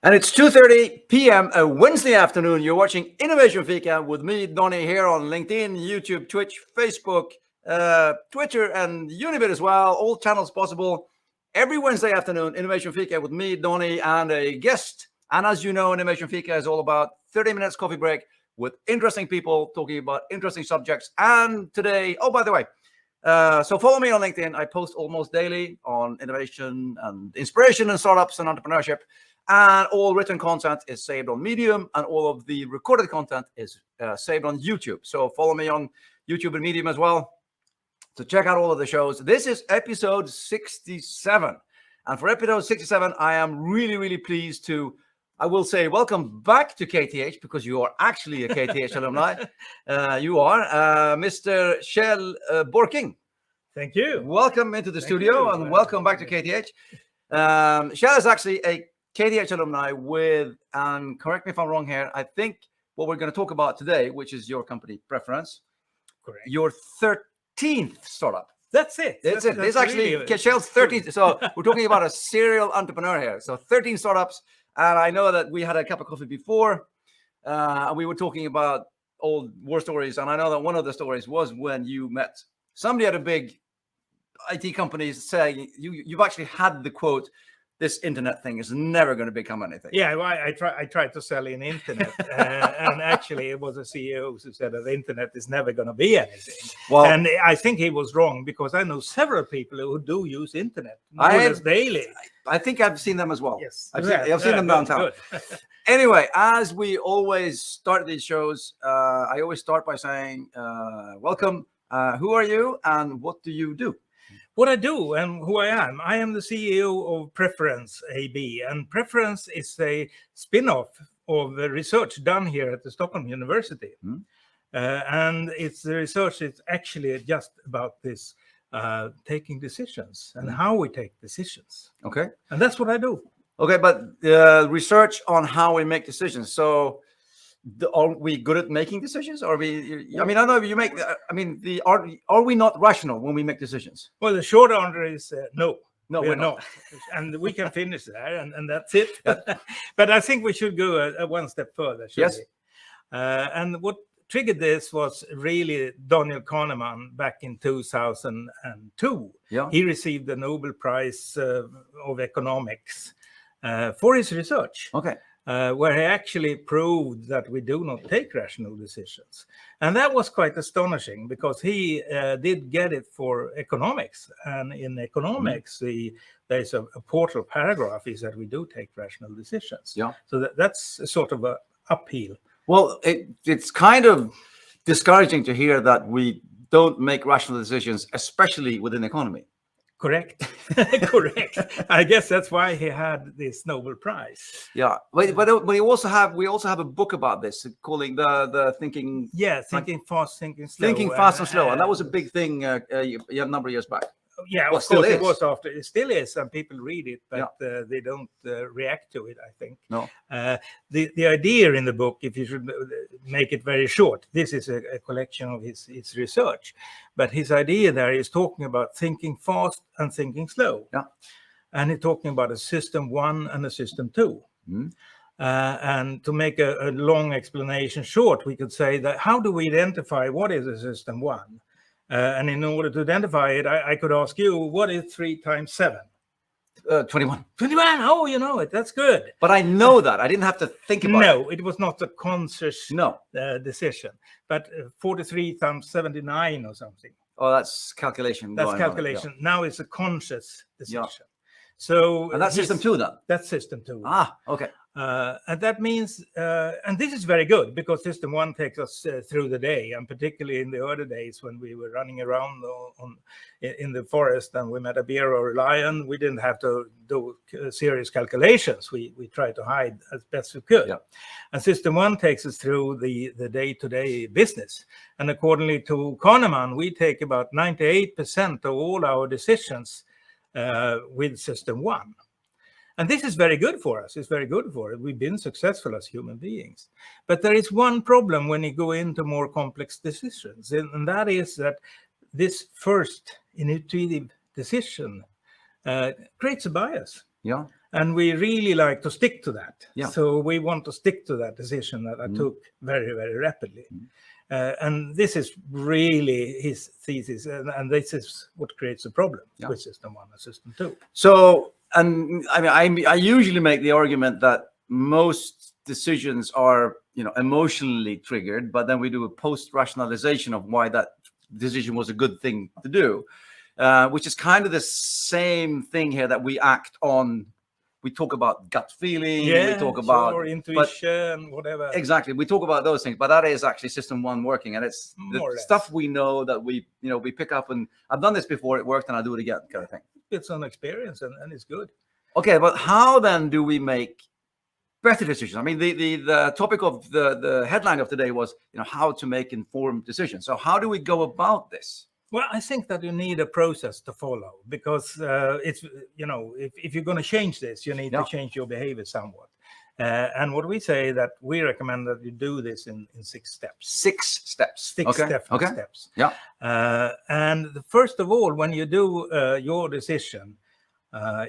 And it's 2:30 p.m. a Wednesday afternoon. You're watching Innovation Fika with me, Donny, here on LinkedIn, YouTube, Twitch, Facebook, Twitter, and Unibit as well. All channels possible. Every Wednesday afternoon, Innovation Fika with me, Donny, and a guest. And as you know, Innovation Fika is all about 30 minutes coffee break with interesting people talking about interesting subjects. And today, oh, by the way, so follow me on LinkedIn. I post almost daily on innovation and inspiration and startups and entrepreneurship. And all written content is saved on Medium, and all of the recorded content is saved on YouTube. So follow me on YouTube and Medium as well to check out all of the shows. This is episode 67. And for episode 67, I am really, really pleased to, I will say, welcome back to KTH, because you are actually a KTH alumni. You are Mr. Kjell Borking. Thank you. Welcome into the studio and welcome back to KTH. Kjell is actually a KTH alumni with, and correct me if I'm wrong here, I think what we're going to talk about today, which is your company Preference. Correct. Your 13th startup. That's it. That's it. It's actually Kjell's 13th. So we're talking about a serial entrepreneur here. So 13 startups. And I know that we had a cup of coffee before, and we were talking about old war stories. And I know that one of the stories was when you met somebody at a big IT company saying, you've actually had the quote, "This internet thing is never going to become anything." Yeah, well, I tried to sell in internet, and actually it was a CEO who said that the internet is never going to be anything. Well, and I think he was wrong, because I know several people who do use internet daily. I think I've seen them as well. Yes, I've seen them downtown. Anyway, as we always start these shows, I always start by saying, welcome. Who are you and what do you do? What I do and who I am the CEO of Preference AB, and Preference is a spin-off of the research done here at the Stockholm University. And it's the research is actually just about this taking decisions and how we take decisions. Okay. And that's what I do. Okay, but research on how we make decisions. So are we good at making decisions? Are we? I mean, I know you make. I mean, are we not rational when we make decisions? Well, the short answer is no. No, we're not. And we can finish there, and that's it. But I think we should go one step further. Yes. And what triggered this was really Daniel Kahneman back in 2002. Yeah. He received the Nobel Prize of Economics for his research. Okay. Where he actually proved that we do not take rational decisions. And that was quite astonishing, because he did get it for economics. And in economics, there's a portal paragraph is that we do take rational decisions. Yeah. So that's sort of a uphill. Well, it's kind of discouraging to hear that we don't make rational decisions, especially within economy. Correct. Correct. I guess that's why he had this Nobel Prize. Yeah, but we also have a book about this, calling the thinking. Yeah, thinking fast, thinking slow. Thinking fast and slow, and that was a big thing a number of years back. Yeah, well, of course it was after. It still is, and people read it, but they don't react to it, I think. No. The idea in the book, if you should make it very short, this is a collection of his research, but his idea there is talking about thinking fast and thinking slow. Yeah. And he's talking about a system 1 and a system 2. And to make a long explanation short, we could say that how do we identify what is a system 1? And in order to identify it, I could ask you, what is 3 times 7? 21. 21. Oh, you know it. That's good. But I know that. I didn't have to think about it. No, it was not a conscious decision. But 43 times 79 or something. Oh, that's calculation. That's calculation. Yeah. Now it's a conscious decision. Yeah. So and that's system 2 then? That's system 2. Ah, okay. And that means, and this is very good, because system 1 takes us through the day, and particularly in the early days when we were running around in the forest and we met a bear or a lion, we didn't have to do serious calculations. We tried to hide as best we could. Yeah. And system 1 takes us through the day-to-day business. And accordingly to Kahneman, we take about 98% of all our decisions with system 1. And this is very good for us. It's very good for it. We've been successful as human beings. But there is one problem when you go into more complex decisions, and that is that this first intuitive decision creates a bias. Yeah. And we really like to stick to that. Yeah. So we want to stick to that decision that I took very, very rapidly. And this is really his thesis. And this is what creates a problem with System 1 and System 2. So, and I mean, I usually make the argument that most decisions are, emotionally triggered, but then we do a post-rationalization of why that decision was a good thing to do, which is kind of the same thing here that we act on. We talk about gut feeling, we talk about intuition, whatever. Exactly, we talk about those things, but that is actually System 1 working, and it's the stuff we know that we pick up, and I've done this before, it worked, and I'll do it again, kind of thing. It's an experience, and it's good. Okay, but how then do we make better decisions? I mean, the topic of the headline of today was, how to make informed decisions. So how do we go about this? Well, I think that you need a process to follow, because it's, if you're going to change this, you need to change your behavior somewhat. And what we say that we recommend that you do this in 6 steps. 6 steps. Six definite steps. Yeah. And first of all, when you do your decision,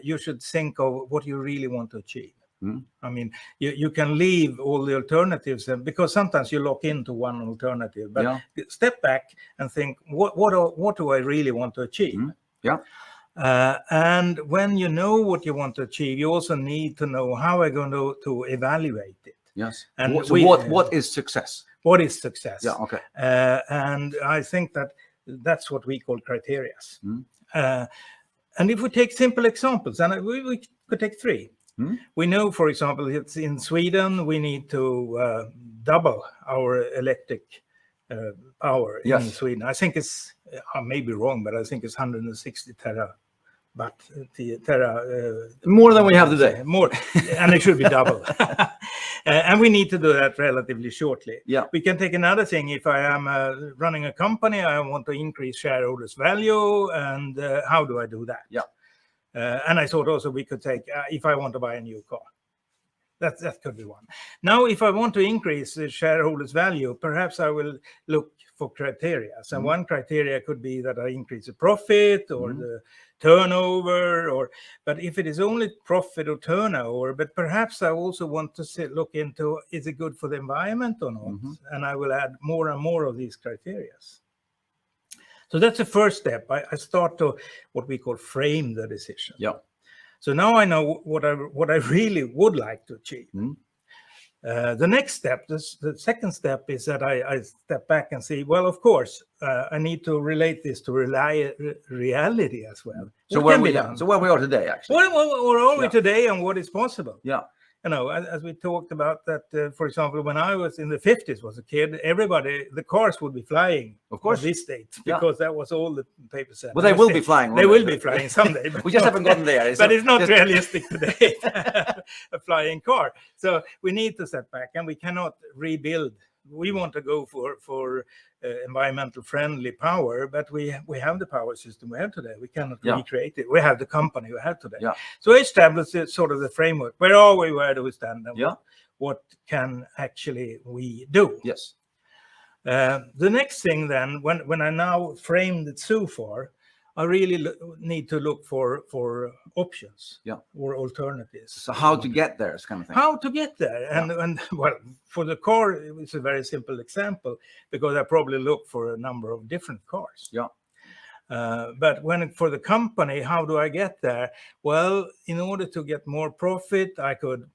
you should think of what you really want to achieve. I mean, you can leave all the alternatives, because sometimes you lock into one alternative, but step back and think, what do I really want to achieve? And when you know what you want to achieve, you also need to know how I'm going to evaluate it. Yes. And what is success? What is success? Yeah. Okay. And I think that's what we call criteria. And if we take simple examples, and we could take 3. We know, for example, it's in Sweden, we need to double our electric power in Sweden. I think it's, I may be wrong, but I think it's 160 more than we have today. More, and it should be double. And we need to do that relatively shortly. Yeah. We can take another thing. If I am running a company, I want to increase shareholders' value, and how do I do that? Yeah. And I thought also we could take, if I want to buy a new car. That could be one. Now, if I want to increase the shareholders' value, perhaps I will look for criteria. So one criteria could be that I increase the profit or the turnover, but if it is only profit or turnover, but perhaps I also want to look into, is it good for the environment or not? And I will add more and more of these criteria. So that's the first step. I start to what we call frame the decision. Yeah. So now I know what I really would like to achieve. The next step, the second step, is that I step back and see, well, of course, I need to relate this to reality as well. So where we are today, actually. Where are we today, and what is possible? Yeah. As we talked about that, for example, when I was in the 50s, was a kid, the cars would be flying. Of course. On this date, because that was all the paper said. Well, they will be flying. They will be flying someday. We just haven't gotten there. But it's not realistic today, a flying car. So we need to step back, and we cannot rebuild. We want to go for environmental friendly power, but we have the power system we have today. We cannot recreate it. We have the company we have today. So we established sort of the framework. Where are we? Where do we stand? And what can actually we do? Yes. The next thing then, when I now framed it so far, I really need to look for options or alternatives. So how to get there is kind of thing. How to get there. And well, for the car, it's a very simple example, because I probably look for a number of different cars. Yeah. But for the company, how do I get there? Well, in order to get more profit, I could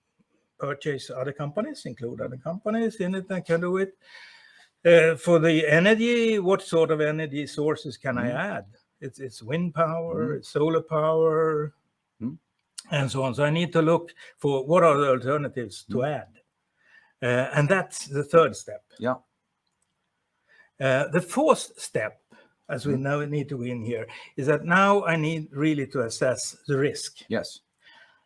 purchase other companies, include other companies in it. I can do it. For the energy, what sort of energy sources can I add? It's wind power, it's solar power, and so on. So I need to look for what are the alternatives to add. And that's the third step. Yeah. The fourth step, as we now need to go in here, is that now I need really to assess the risk. Yes.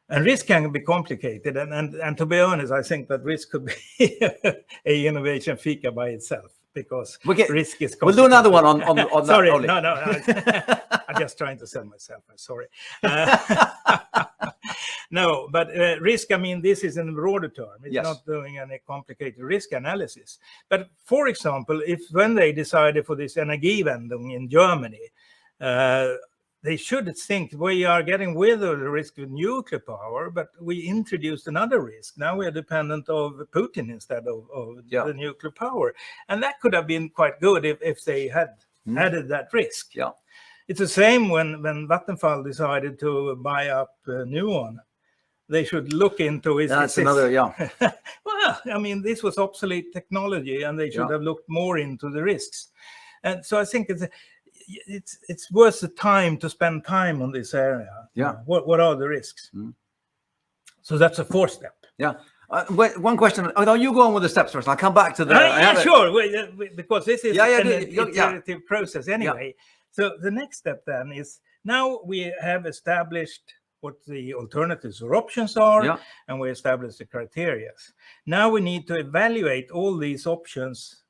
And risk can be complicated. And to be honest, I think that risk could be a innovation fika by itself, because risk is complicated. We'll do another one on Sorry, that. No. I'm just trying to sell myself. I'm sorry. No, but risk, I mean, this is in a broader term. It's not doing any complicated risk analysis. But for example, when they decided for this Energiewende in Germany, they should think we are getting rid of the risk of nuclear power, but we introduced another risk. Now we are dependent of Putin instead of the nuclear power. And that could have been quite good if they had added that risk. Yeah. It's the same when Vattenfall decided to buy up Nuon. They should look into it. That's another, Well, I mean, this was obsolete technology, and they should have looked more into the risks. And so I think it's worth the time to spend time on this area. Yeah. What are the risks? So that's a fourth step. Yeah. Wait, one question. Oh, no, you go on with the steps first. I'll come back to the. Sure. Because this is an iterative process anyway. Yeah. So the next step then is, now we have established what the alternatives or options are, and we established the criteria. Now we need to evaluate all these options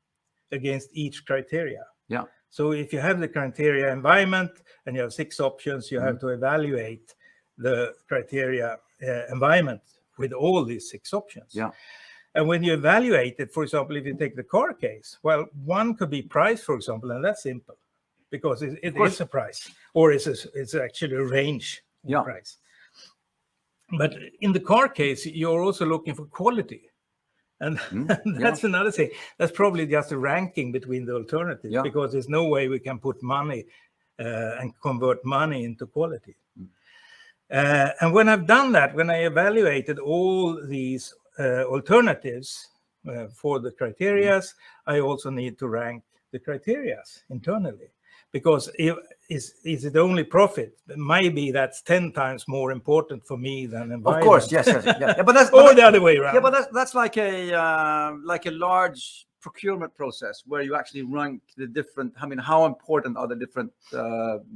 against each criteria. Yeah. So if you have the criteria environment and you have 6 options, you have to evaluate the criteria environment with all these 6 options. Yeah. And when you evaluate it, for example, if you take the car case, well, one could be price, for example, and that's simple because it is a price, or it's actually a range price. But in the car case, you're also looking for quality. And that's another thing. That's probably just a ranking between the alternatives because there's no way we can put money and convert money into quality. And when I've done that, when I evaluated all these alternatives for the criteria, I also need to rank the criteria internally. Because is it only profit? Maybe that's 10 times more important for me than environment. Of course, yes. But that's or the other way around. Yeah, but that's like a large procurement process where you actually rank the different. I mean, how important are the different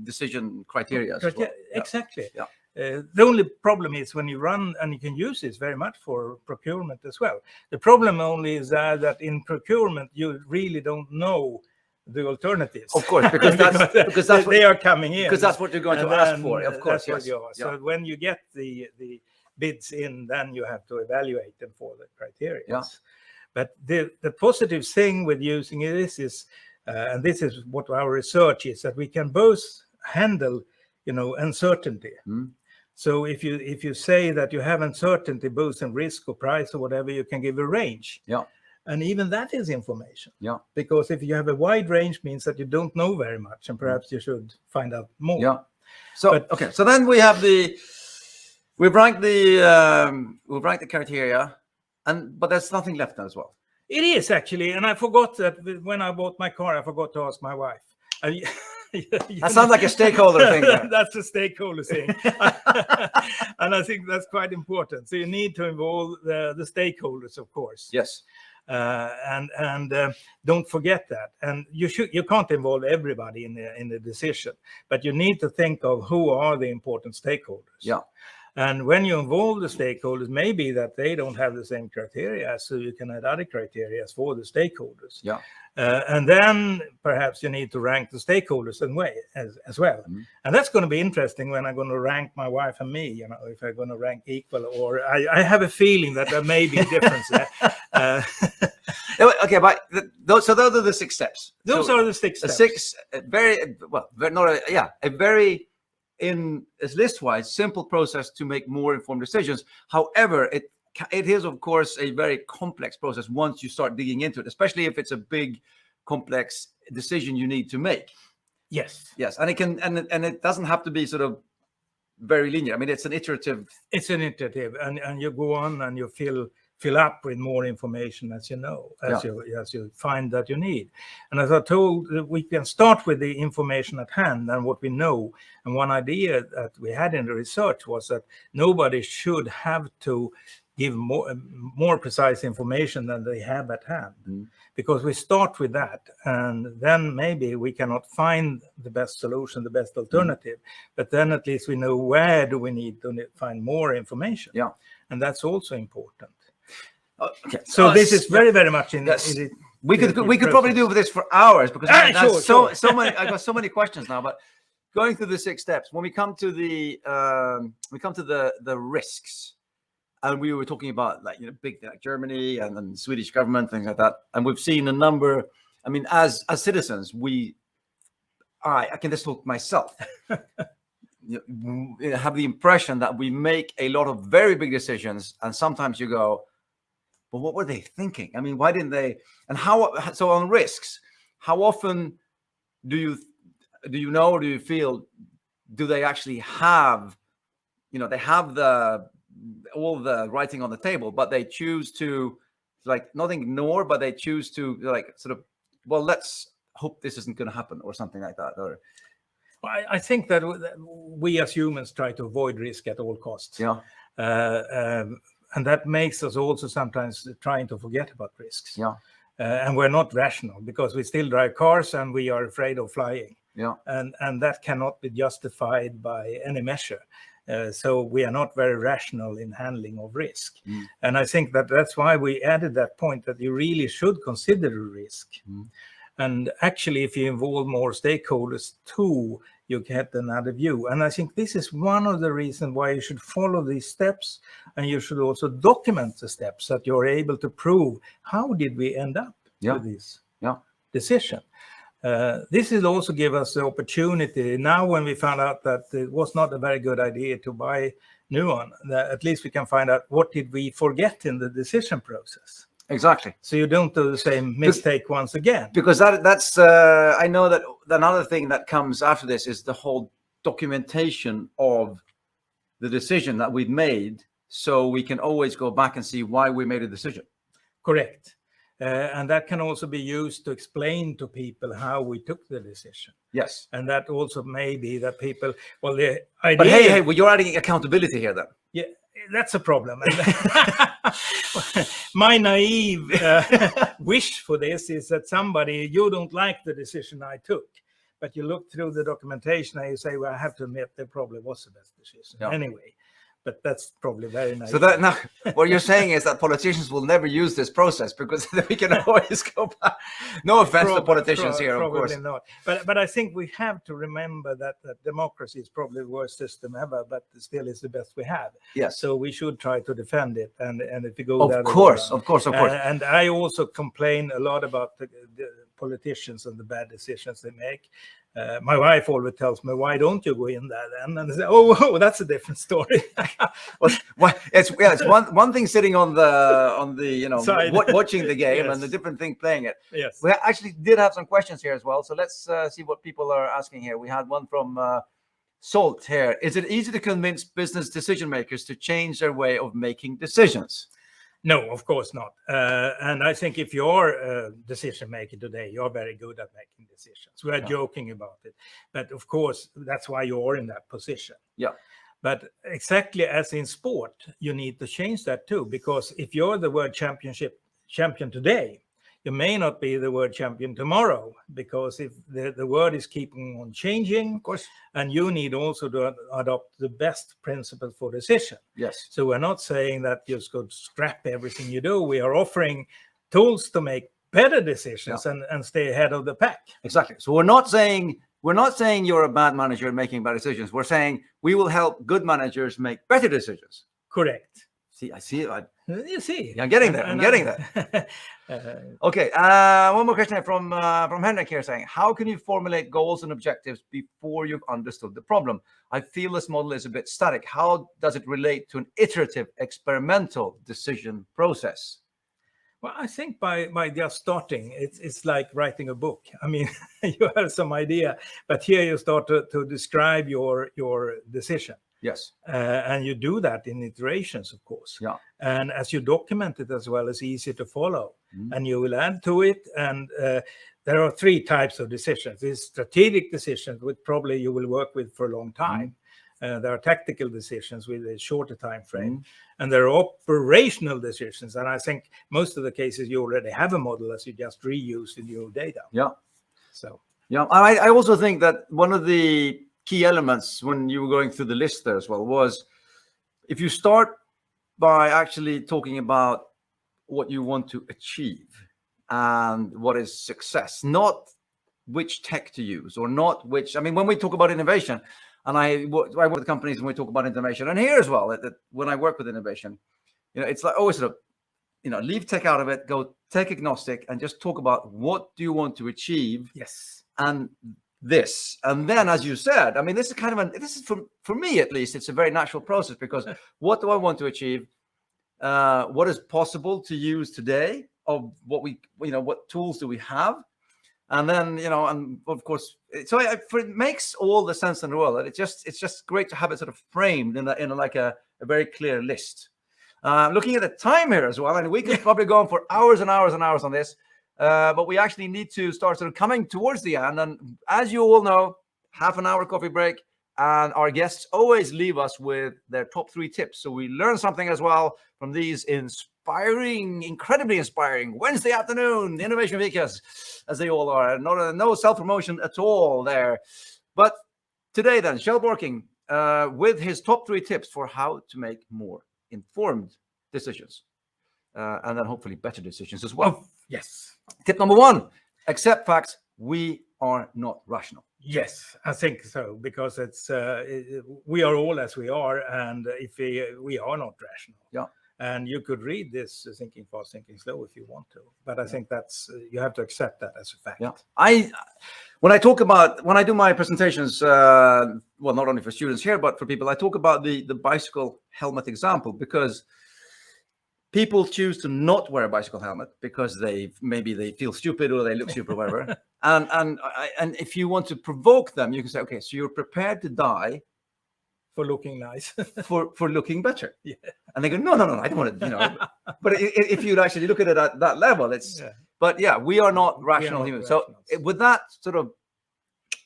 decision criteria? Well? Exactly. Yeah. The only problem is when you run, and you can use this very much for procurement as well. The problem only is that in procurement you really don't know the alternatives. Of course, because that's they are coming in. Because that's what you're going to ask for. Of course, that's what you are. So when you get the bids in, then you have to evaluate them for the criteria. Yeah. But the positive thing with using this is, and this is what our research is, that we can both handle, uncertainty. So if you say that you have uncertainty both in risk or price or whatever, you can give a range. Yeah. And even that is information. Yeah. Because if you have a wide range, means that you don't know very much, and perhaps you should find out more. Yeah. So So then we have we've ranked the criteria, but there's nothing left now as well. It is actually, and I forgot that when I bought my car, I forgot to ask my wife. That sounds like a stakeholder thing. That's a stakeholder thing. And I think that's quite important. So you need to involve the stakeholders, of course. Yes. And don't forget that. And you can't involve everybody in the decision, but you need to think of who are the important stakeholders. Yeah. And when you involve the stakeholders, maybe that they don't have the same criteria, so you can add other criteria for the stakeholders. Yeah. And then perhaps you need to rank the stakeholders as well. And that's going to be interesting when I'm going to rank my wife and me, if I'm going to rank equal, or I have a feeling that there may be a difference there. Okay, but those are the 6 steps. Those are the 6 steps. 6 a very in list-wise simple process to make more informed decisions. However, it is of course a very complex process once you start digging into it, especially if it's a big, complex decision you need to make. Yes, and it can and it doesn't have to be sort of very linear. I mean, it's an iterative. It's an iterative, and you go on and you fill up with more information as you find that you need. And as I told, we can start with the information at hand and what we know. And one idea that we had in the research was that nobody should have to give more precise information than they have at hand, because we start with that, and then maybe we cannot find the best solution, the best alternative, but then at least we know where do we need to find more information. Yeah, and that's also important. Okay, so this is very, very much in. We could probably do this for hours because so many. I've got so many questions now. But going through the 6 steps, when we come to the risks, and we were talking about big like Germany and then Swedish government, things like that, and we've seen a number. I mean, as citizens, I can just talk myself. have the impression that we make a lot of very big decisions, and sometimes you go, but what were they thinking? I mean, why didn't they? And so on risks, how often do you know, do you feel, do they actually have, they have all the writing on the table, but they choose to like not ignore, but they choose to like sort of, well, let's hope this isn't going to happen or something like that? Or I think that we as humans try to avoid risk at all costs. yeah, and that makes us also sometimes trying to forget about risks. yeah, And we're not rational because we still drive cars and we are afraid of flying. yeah, And that cannot be justified by any measure. So we are not very rational in handling of risk. And I think that's why we added that point that you really should consider the risk. And actually, if you involve more stakeholders too, you get another view. And I think this is one of the reasons why you should follow these steps, and you should also document the steps that you're able to prove how did we end up with this decision. This will also give us the opportunity now when we found out that it was not a very good idea to buy Nuon, that at least we can find out what did we forget in the decision process. exactly. So you don't do the same mistake once again. Because that's I know that another thing that comes after this is the whole documentation of the decision that we've made, so we can always go back and see why we made a decision. Correct. And that can also be used to explain to people how we took the decision. Yes. And that also may be that people, well, the idea... But hey, well, you're adding accountability here then. Yeah, that's a problem. My naive wish for this is that you don't like the decision I took, but you look through the documentation and you say, well, I have to admit that probably was the best decision anyway. But that's probably very nice. So that now, what you're saying is that politicians will never use this process because we can always go back. No offense to politicians here, of course. Not. But I think we have to remember that democracy is probably the worst system ever, but still is the best we have. Yes. So we should try to defend it. And if you go of course. And I also complain a lot about the politicians and the bad decisions they make. My wife always tells me, "Why don't you go in there then?" And I say, "Oh, that's a different story." Well, it's one thing sitting on the Side. watching the game, Yes. and the different thing playing it. Yes. We actually did have some questions here as well, so let's see what people are asking here. We had one from Salt here. Is it easy to convince business decision makers to change their way of making decisions? No, of course not. And I think if you're a decision maker today, you're very good at making decisions. We are joking about it. But of course, that's why you're in that position. Yeah. But exactly as in sport, you need to change that too. Because if you're the world champion today, you may not be the world champion tomorrow, because if the world is keeping on changing, Of course. and you need also to adopt the best principles for decision. Yes. So we're not saying that you should scrap everything you do. We are offering tools to make better decisions and stay ahead of the pack. Exactly. So we're not saying you're a bad manager making bad decisions. We're saying we will help good managers make better decisions. Correct. See, I see it. You see. I'm getting there. I'm getting there. Okay. One more question from Henrik here saying, how can you formulate goals and objectives before you've understood the problem? I feel this model is a bit static. How does it relate to an iterative, experimental decision process? Well, I think by just starting, it's like writing a book. I mean, you have some idea, but here you start to describe your decision. Yes. And you do that in iterations, of course. Yeah. And as you document it as well, it's easy to follow. And you will add to it. And there are three types of decisions. There's strategic decisions, which probably you will work with for a long time. There are tactical decisions with a shorter time frame. And there are operational decisions. And I think most of the cases you already have a model as you just reuse in your data. Yeah. So. Yeah. I also think that one of the key elements when you were going through the list there as well was if you start by actually talking about what you want to achieve and what is success, not which tech to use or not which, I mean, when we talk about innovation, and I work with companies and we talk about innovation, and here as well, that when I work with innovation, it's like always sort of, leave tech out of it, go tech agnostic and just talk about what do you want to achieve. Yes. And this. And then, as you said, I mean, this is kind of this is for me at least, it's a very natural process, because what do I want to achieve? What is possible to use today of what what tools do we have? And then, and of course, so it makes all the sense in the world. It's just great to have it sort of framed in like a very clear list. Looking at the time here as well, and we could probably go on for hours and hours and hours on this, but we actually need to start sort of coming towards the end. And as you all know, half an hour coffee break, and our guests always leave us with their top 3 tips. So we learn something as well from these incredibly inspiring Wednesday afternoon innovation weekends, as they all are. No self-promotion at all there. But today then, Kjell Borking with his top 3 tips for how to make more informed decisions, and then hopefully better decisions as well. Oh, yes. Tip number 1: accept facts. We are not rational. Yes, I think so, because it's we are all as we are, and if we are not rational. Yeah. And you could read this Thinking Fast, Thinking Slow if you want to, but I think that's you have to accept that as a fact. Yeah. When I do my presentations, well, not only for students here, but for people, I talk about the bicycle helmet example, because people choose to not wear a bicycle helmet because maybe they feel stupid or they look stupid or whatever. And if you want to provoke them, you can say, okay, so you're prepared to die for looking nice, for looking better. Yeah. And they go, no, I don't want to, But if you actually look at it at that level, it's. Yeah. But yeah, we are not rational humans. So with that sort of,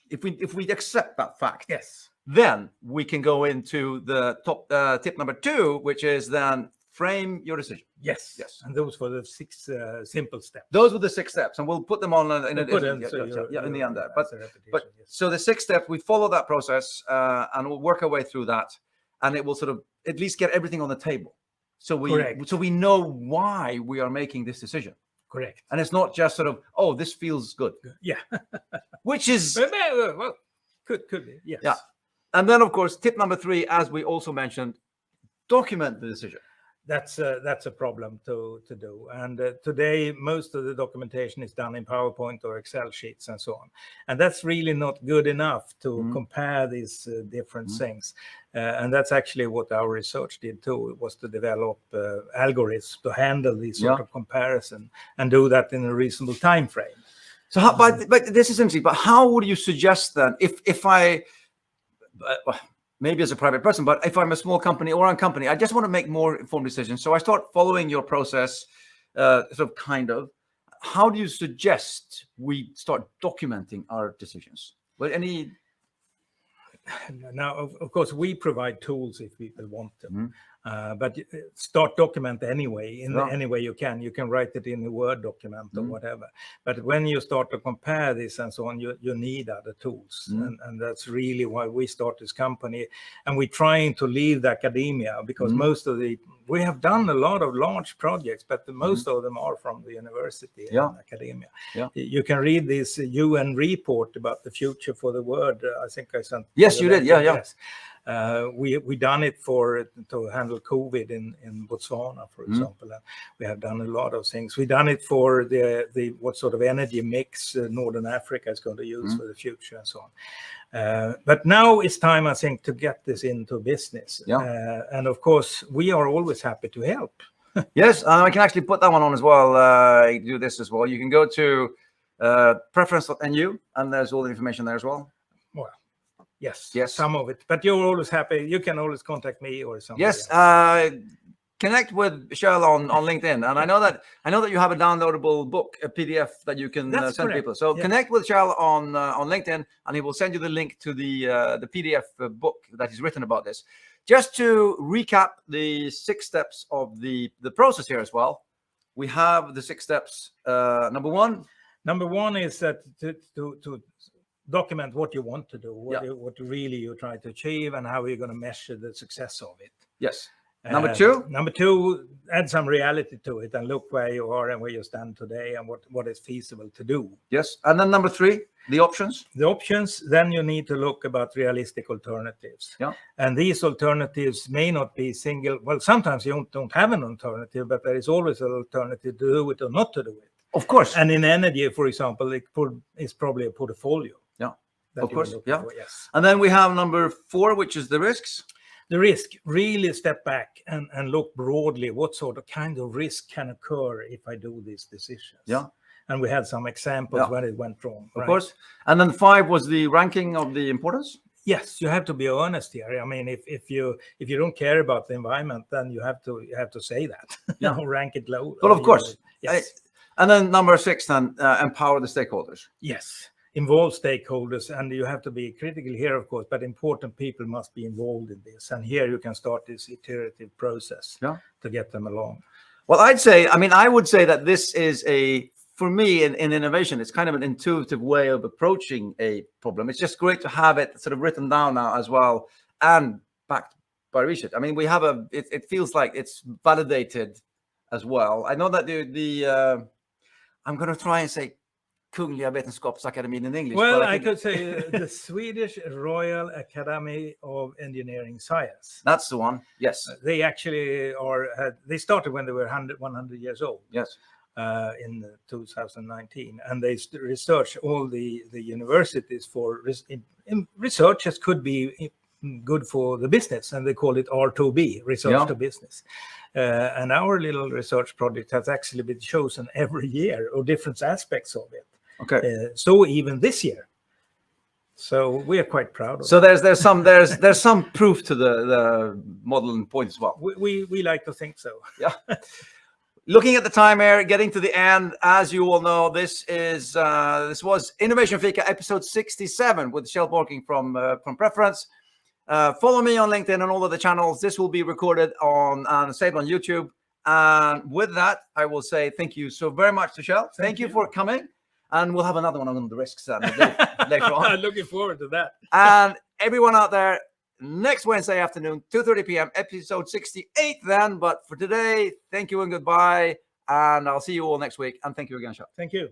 if we accept that fact, yes, then we can go into the top tip number 2, which is then frame your decision. Yes. And those were the 6 simple steps. Those were the 6 steps, and we'll put them on in the end there. But yes. So the 6 steps, we follow that process, and we'll work our way through that, and it will sort of at least get everything on the table. So we know why we are making this decision. Correct. And it's not just sort of, oh, this feels good. Yeah. Which is well, could be. Yes. Yeah. And then of course, tip number 3, as we also mentioned, document the decision. That's a problem to do, and today most of the documentation is done in PowerPoint or Excel sheets and so on, and that's really not good enough to compare these different things, and that's actually what our research did too. It was to develop algorithms to handle these sort of comparison and do that in a reasonable time frame. So but this is interesting, but how would you suggest then, if I maybe as a private person, but if I'm a small company or a company, I just want to make more informed decisions. So I start following your process, kind of. How do you suggest we start documenting our decisions? Well, Now, of course, we provide tools if people want them, but start document anyway, in any way you can. You can write it in a Word document or whatever. But when you start to compare this and so on, you need other tools. And that's really why we start this company. And we're trying to leave the academia, because we have done a lot of large projects, but most of them are from the university and academia. Yeah. You can read this UN report about the future for the world. I think I sent. Yes, you did. Yeah. Yes. We done it to handle COVID in Botswana, for example. And we have done a lot of things. We done it for the what sort of energy mix Northern Africa is going to use for the future and so on. But now it's time, I think, to get this into business. Yeah. And of course, we are always happy to help. Yes, I can actually put that one on as well. Do this as well. You can go to preference.nu, and there's all the information there as well. Well, yes, some of it. But you're always happy. You can always contact me or something. Yes, connect with Kjell on LinkedIn, and I know that you have a downloadable book, a PDF that you can send people. So connect with Kjell on LinkedIn, and he will send you the link to the PDF book that he's written about this. Just to recap the 6 steps of the process here as well. We have the 6 steps. Number one is that to document what you want to do, what really you try to achieve, and how you're going to measure the success of it. Yes. Number two, add some reality to it and look where you are and where you stand today and what is feasible to do. Yes. And then number 3, the options. The options, then you need to look about realistic alternatives. Yeah. And these alternatives may not be single. Well, sometimes you don't have an alternative, but there is always an alternative to do it or not to do it. Of course. And in energy, for example, it's probably a portfolio. Yeah. that Of you were course, looking yeah. for, yes. And then we have number 4, which is the risks. The risk, really step back and look broadly what sort of kind of risk can occur if I do these decisions. Yeah. And we had some examples when it went wrong. Of course. And then 5 was the ranking of the importance. Yes, you have to be honest here. I mean, if you don't care about the environment, then you have to say that. Yeah. Rank it low. But of course. Yes. And then number 6, then empower the stakeholders. Yes. Involve stakeholders, and you have to be critical here, of course, but important people must be involved in this. And here you can start this iterative process to get them along. Well, I would say that this is for me, in innovation, it's kind of an intuitive way of approaching a problem. It's just great to have it sort of written down now as well and backed by research. I mean, we have it feels like it's validated as well. I know that I'm going to try and say Kungliga Vetenskapsakademin in English. Well, I could say the Swedish Royal Academy of Engineering Science. That's the one. Yes. They actually they started when they were 100 years old. Yes. In 2019, and they research all the universities for research that could be good for the business, and they call it R2B, research to business. And our little research project has actually been chosen every year, or different aspects of it. Okay. So even this year. So we are quite proud of it. So there's some proof to the model and point as well. We like to think so. Yeah. Looking at the time here, getting to the end, as you all know, this was Innovation Fika episode 67 with Kjell Borking from Preference. Follow me on LinkedIn and all of the channels. This will be recorded and saved on YouTube. And with that, I will say thank you so very much to Kjell. Thank you for coming. And we'll have another one on the risks later on. I'm looking forward to that. And everyone out there, next Wednesday afternoon, 2:30 p.m., episode 68 then. But for today, thank you and goodbye. And I'll see you all next week. And thank you again, Kjell. Thank you.